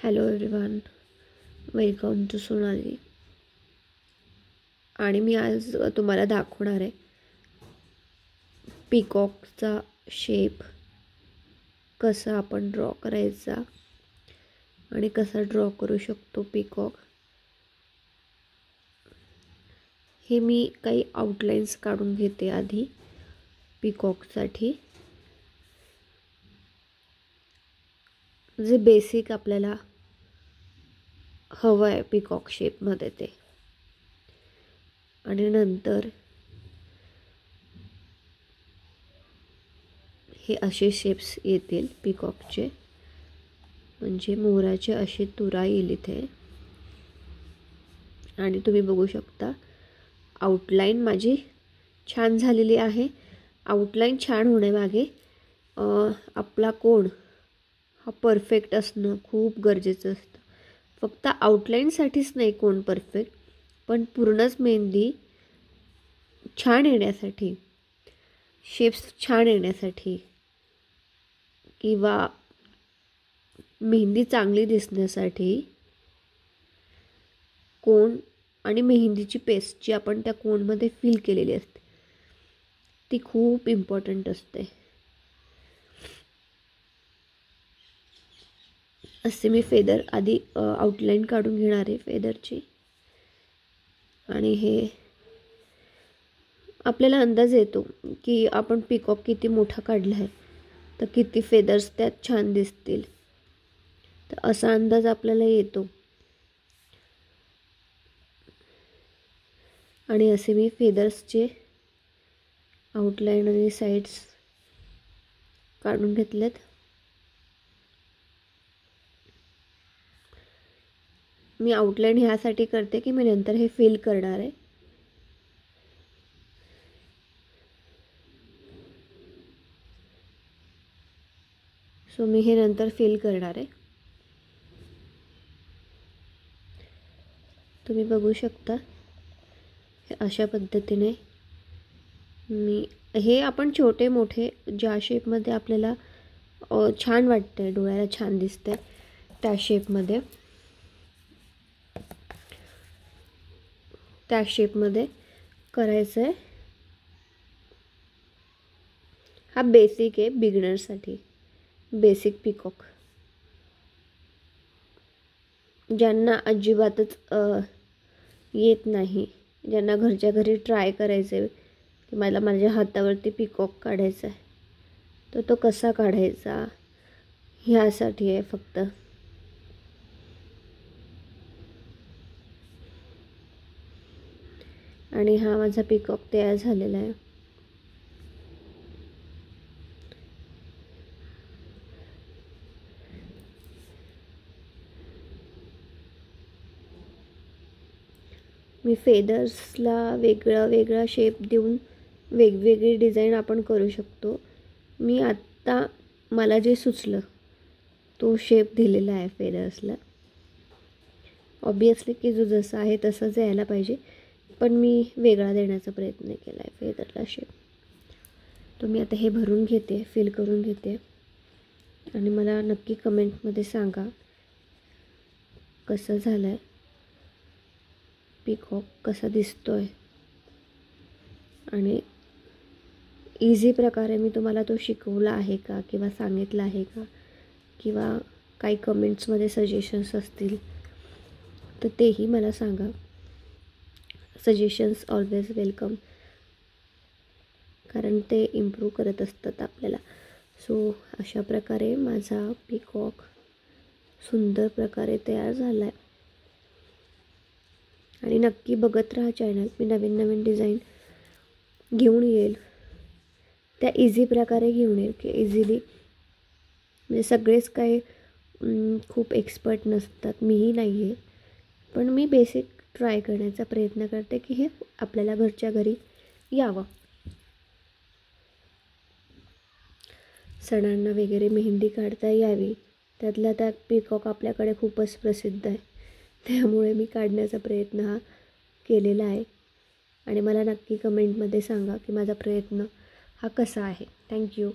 Hello everyone, welcome to Sonali. आणि मी आज तुम्हाला दाखवणार आहे पीकॉकचा शेप कसा आपण ड्रॉ करायचा आणि कसा ड्रॉ करू शकतो पीकॉक. हे मी काही आउटलाइन्स काढून घेते आधी पीकॉकसाठी, जे बेसिक आपल्याला हवं आहे पीकॉक शेपमध्ये ते. आणि नंतर हे असे शेप्स येतील पीकॉकचे, म्हणजे मोराचे अशी तुरा येईल इथे. आणि तुम्ही बघू शकता आउटलाईन माझी छान झालेली आहे. आउटलाईन छान होण्यामागे आपला कोन हा परफेक्ट असणं खूप गरजेचं असतं. फक्त आउटलाईनसाठीच नाही कोन परफेक्ट, पण पूर्णच मेहंदी छान येण्यासाठी, शेप्स छान येण्यासाठी किंवा मेहंदी चांगली दिसण्यासाठी कोन आणि मेहंदीची पेस्ट जी आपण त्या कोनमध्ये फिल केलेली असते ती खूप इम्पॉर्टंट असते. असे मी फेदर आधी आउटलाईन काढून घेणार आहे फेदरची. आणि हे आपल्याला अंदाज येतो की आपण पीकॉक किती मोठा काढला आहे तर किती फेदर्स त्यात छान दिसतील, तर असा अंदाज आपल्याला येतो. आणि असे मी फेदर्सचे आउटलाईन आणि साइड्स काढून घेतलेत. मी आउटलाईन ह्यासाठी करते की मी नंतर हे फिल करणार आहे. सो मी हे नंतर फिल करणार आहे. तुम्ही बघू शकता अशा पद्धतीने मी हे आपण छोटे मोठे ज्या शेपमध्ये आपल्याला छान वाटतंय, डोळ्याला छान दिसतंय त्या शेपमध्ये करायचं आहे. हा बेसिक आहे बिगिनरसाठी, बेसिक पीकॉक. ज्यांना अजिबातच येत नाही, ज्यांना घरच्या घरी ट्राय करायचं आहे की मला माझ्या हातावरती पीकॉक काढायचा आहे, तर तो कसा काढायचा ह्यासाठी आहे फक्त. आणि हा माझा पीकॉक तयार झालेला आहे. मी फेदर्सला वेगळा शेप देऊन वेगवेगळी डिझाईन आपण करू शकतो. मी आत्ता मला जे सुचलं तो शेप दिलेला आहे फेदर्सला. ऑब्वियसली की जो जसा आहे तसंच यायला पाहिजे, पण मी वेगळा देण्याचा प्रयत्न केला आहे फेदरला शेप. तो मी आता हे भरून घेते, फिल करून घेते. आणि मला नक्की कमेंटमध्ये सांगा कसं झालं आहे पीकॉक, कसा दिसतोय. आणि इझी प्रकारे मी तुम्हाला तो शिकवला आहे का किंवा सांगितलं आहे का, किंवा काही कमेंट्समध्ये सजेशन्स असतील तर तेही मला सांगा. सजेशन्स ऑलवेज वेलकम, कारण ते इम्प्रूव्ह करत असतात आपल्याला. सो अशा प्रकारे माझा पीकॉक सुंदर प्रकारे तयार झाला आहे. आणि नक्की बघत राहा चॅनल, मी नवीन नवीन डिझाईन घेऊन येईल, त्या इझी प्रकारे घेऊन येईल की इझिली. म्हणजे सगळेच काही खूप एक्सपर्ट नसतात, मीही नाही आहे, पण मी बेसिक ट्राय करण्याचा प्रयत्न करते की हे आपल्याला घरच्या घरी यावं. सणांना वगैरे मेहंदी काढता यावी, त्यातल्या त्यात पीकॉक आपल्याकडे खूपच प्रसिद्ध आहे, त्यामुळे मी काढण्याचा प्रयत्न हा केलेला आहे. आणि मला नक्की कमेंटमध्ये सांगा की माझा प्रयत्न हा कसा आहे. थँक्यू.